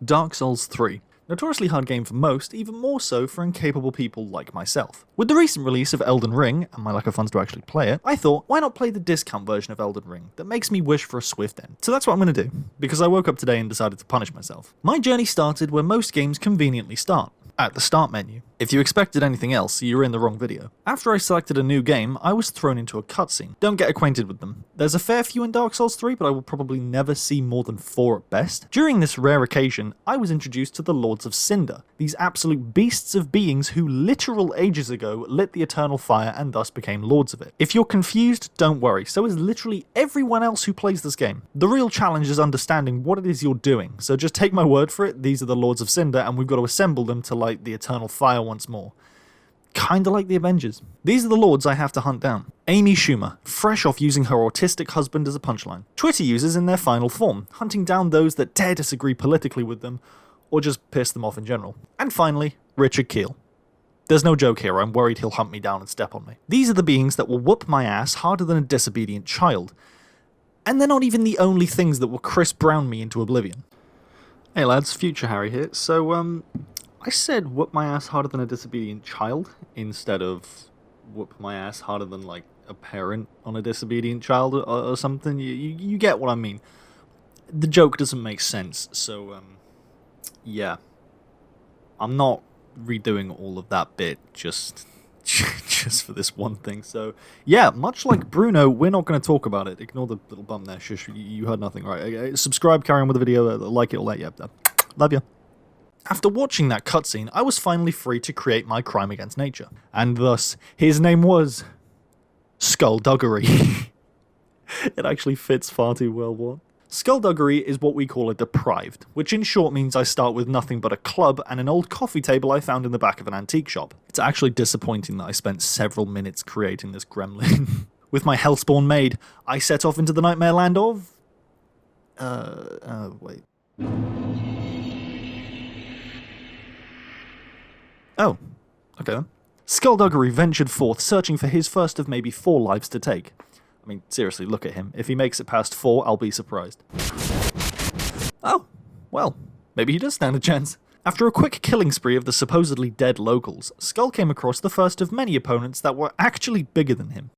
Dark Souls 3. Notoriously hard game for most, even more so for incapable people like myself. With the recent release of Elden Ring, and my lack of funds to actually play it, I thought, why not play the discount version of Elden Ring that makes me wish for a swift end? So that's what I'm going to do, because I woke up today and decided to punish myself. My journey started where most games conveniently start, at the start menu. If you expected anything else, you're in the wrong video. After I selected a new game, I was thrown into a cutscene. Don't get acquainted with them. There's a fair few in Dark Souls 3, but I will probably never see more than 4 at best. During this rare occasion, I was introduced to the Lords of Cinder, these absolute beasts of beings who literal ages ago lit the eternal fire and thus became lords of it. If you're confused, don't worry, so is literally everyone else who plays this game. The real challenge is understanding what it is you're doing, so just take my word for it, these are the Lords of Cinder and we've got to assemble them to light the eternal fire once more. Kinda like the Avengers. These are the lords I have to hunt down. Amy Schumer, fresh off using her autistic husband as a punchline. Twitter users in their final form, hunting down those that dare disagree politically with them, or just piss them off in general. And finally, Richard Keel. There's no joke here, I'm worried he'll hunt me down and step on me. These are the beings that will whoop my ass harder than a disobedient child. And they're not even the only things that will Chris Brown me into oblivion. Hey lads, Future Harry here. So, I said whoop my ass harder than a disobedient child, instead of whoop my ass harder than, like, a parent on a disobedient child or something. You get what I mean. The joke doesn't make sense, so, yeah. I'm not redoing all of that bit just for this one thing, so, yeah, much like Bruno, we're not going to talk about it. Ignore the little bum there, shush, you heard nothing, right? Subscribe, carry on with the video, like it or let you, love ya. After watching that cutscene, I was finally free to create my crime against nature. And thus, his name was Skullduggery. It actually fits far too well, what? Skullduggery is what we call a deprived, which in short means I start with nothing but a club and an old coffee table I found in the back of an antique shop. It's actually disappointing that I spent several minutes creating this gremlin. With my hellspawn made, I set off into the nightmare land of... wait. Oh, okay then. Skullduggery ventured forth, searching for his first of maybe 4 lives to take. I mean, seriously, look at him. If he makes it past 4, I'll be surprised. Oh, well, maybe he does stand a chance. After a quick killing spree of the supposedly dead locals, Skull came across the first of many opponents that were actually bigger than him.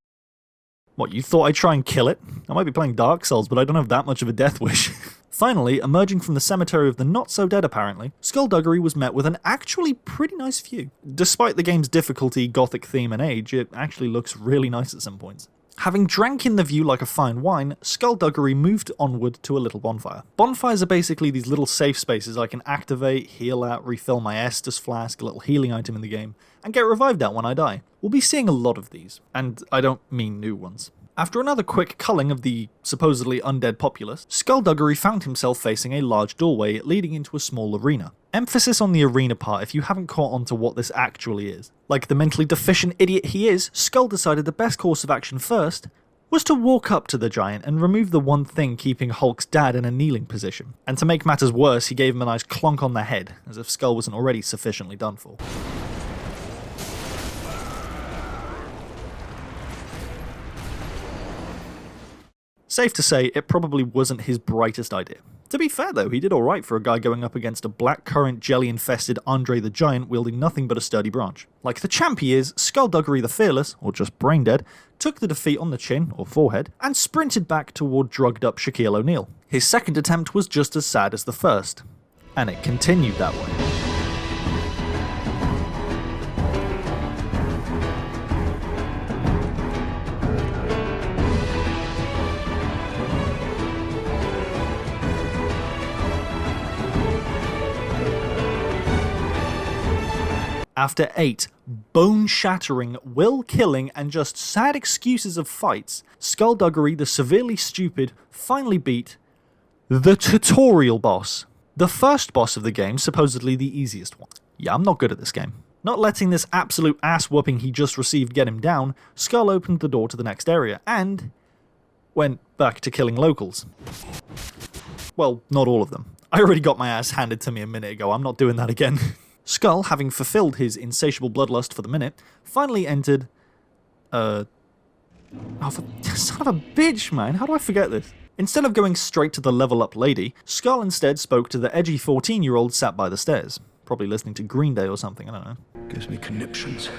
What, you thought I'd try and kill it? I might be playing Dark Souls, but I don't have that much of a death wish. Finally, emerging from the cemetery of the not-so-dead apparently, Skullduggery was met with an actually pretty nice view. Despite the game's difficulty, gothic theme and age, it actually looks really nice at some points. Having drank in the view like a fine wine, Skullduggery moved onward to a little bonfire. Bonfires are basically these little safe spaces I can activate, heal at, refill my Estus flask, a little healing item in the game, and get revived at when I die. We'll be seeing a lot of these, and I don't mean new ones. After another quick culling of the supposedly undead populace, Skullduggery found himself facing a large doorway leading into a small arena. Emphasis on the arena part if you haven't caught on to what this actually is. Like the mentally deficient idiot he is, Skull decided the best course of action first was to walk up to the giant and remove the one thing keeping Hulk's dad in a kneeling position. And to make matters worse, he gave him a nice clonk on the head, as if Skull wasn't already sufficiently done for. Safe to say, it probably wasn't his brightest idea. To be fair though, he did alright for a guy going up against a blackcurrant jelly-infested Andre the Giant wielding nothing but a sturdy branch. Like the champ he is, Skullduggery the Fearless, or just Braindead, took the defeat on the chin, or forehead, and sprinted back toward drugged-up Shaquille O'Neal. His second attempt was just as sad as the first, and it continued that way. After 8 bone-shattering, will-killing, and just sad excuses of fights, Skullduggery the severely stupid finally beat the tutorial boss. The first boss of the game, supposedly the easiest one. Yeah, I'm not good at this game. Not letting this absolute ass-whooping he just received get him down, Skull opened the door to the next area, and went back to killing locals. Well, not all of them. I already got my ass handed to me a minute ago, I'm not doing that again. Skull, having fulfilled his insatiable bloodlust for the minute, finally entered... Oh, son of a bitch, man. How do I forget this? Instead of going straight to the level up lady, Skull instead spoke to the edgy 14-year-old sat by the stairs, probably listening to Green Day or something, I don't know. Gives me conniptions.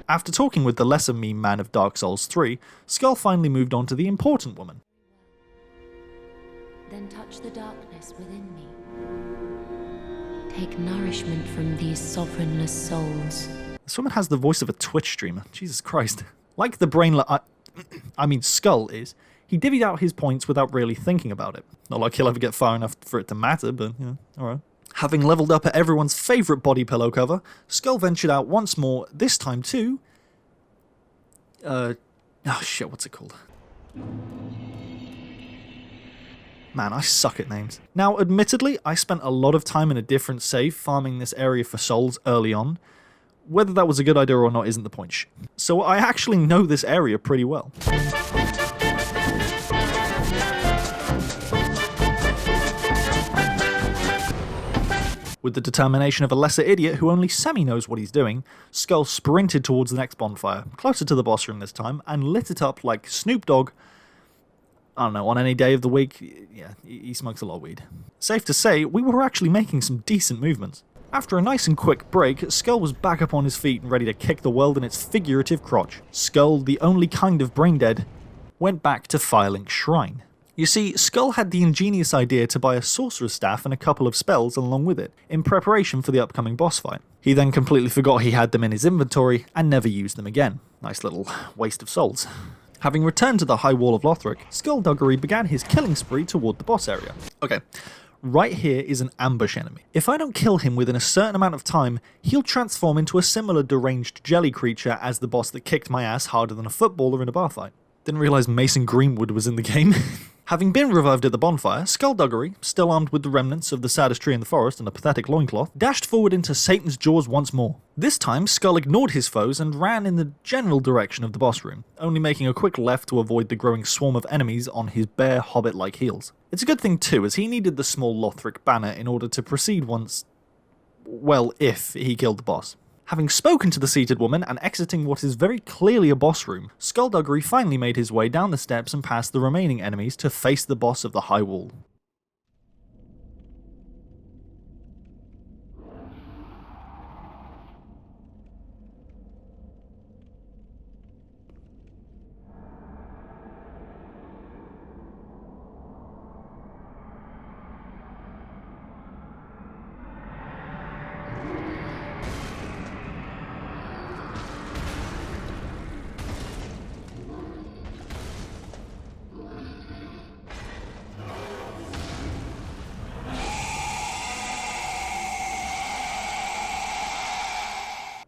After talking with the lesser meme man of Dark Souls 3, Skull finally moved on to the important woman. Then touch the darkness within me. Take nourishment from these sovereignless souls. This woman has the voice of a Twitch streamer, Jesus Christ. Like the Skull is, he divvied out his points without really thinking about it. Not like he'll ever get far enough for it to matter, but, you know, alright. Having leveled up at everyone's favourite body pillow cover, Skull ventured out once more, this time to... what's it called? Man, I suck at names. Now, admittedly, I spent a lot of time in a different save farming this area for souls early on. Whether that was a good idea or not isn't the point. So I actually know this area pretty well. With the determination of a lesser idiot who only semi-knows what he's doing, Skull sprinted towards the next bonfire, closer to the boss room this time, and lit it up like Snoop Dogg. I don't know, on any day of the week. Yeah, he smokes a lot of weed. Safe to say, we were actually making some decent movements. After a nice and quick break, Skull was back up on his feet and ready to kick the world in its figurative crotch. Skull, the only kind of brain dead, went back to Firelink Shrine. You see, Skull had the ingenious idea to buy a sorcerer's staff and a couple of spells along with it, in preparation for the upcoming boss fight. He then completely forgot he had them in his inventory and never used them again. Nice little waste of souls. Having returned to the High Wall of Lothric, Skullduggery began his killing spree toward the boss area. Okay, right here is an ambush enemy. If I don't kill him within a certain amount of time, he'll transform into a similar deranged jelly creature as the boss that kicked my ass harder than a footballer in a bar fight. Didn't realise Mason Greenwood was in the game. Having been revived at the bonfire, Skullduggery, still armed with the remnants of the saddest tree in the forest and a pathetic loincloth, dashed forward into Satan's jaws once more. This time, Skull ignored his foes and ran in the general direction of the boss room, only making a quick left to avoid the growing swarm of enemies on his bare hobbit-like heels. It's a good thing too, as he needed the small Lothric banner in order to proceed once... well, if he killed the boss. Having spoken to the seated woman and exiting what is very clearly a boss room, Skullduggery finally made his way down the steps and past the remaining enemies to face the boss of the High Wall.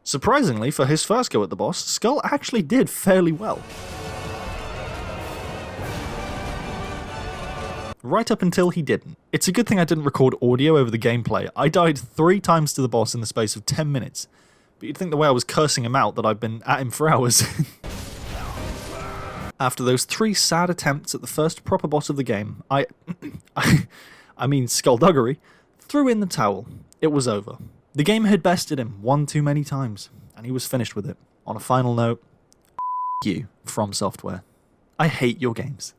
Surprisingly, for his first go at the boss, Skull actually did fairly well. Right up until he didn't. It's a good thing I didn't record audio over the gameplay. I died 3 times to the boss in the space of 10 minutes. But you'd think the way I was cursing him out that I've been at him for hours. After those 3 sad attempts at the first proper boss of the game, I mean Skullduggery, threw in the towel. It was over. The game had bested him one too many times, and he was finished with it. On a final note, you, From Software. I hate your games.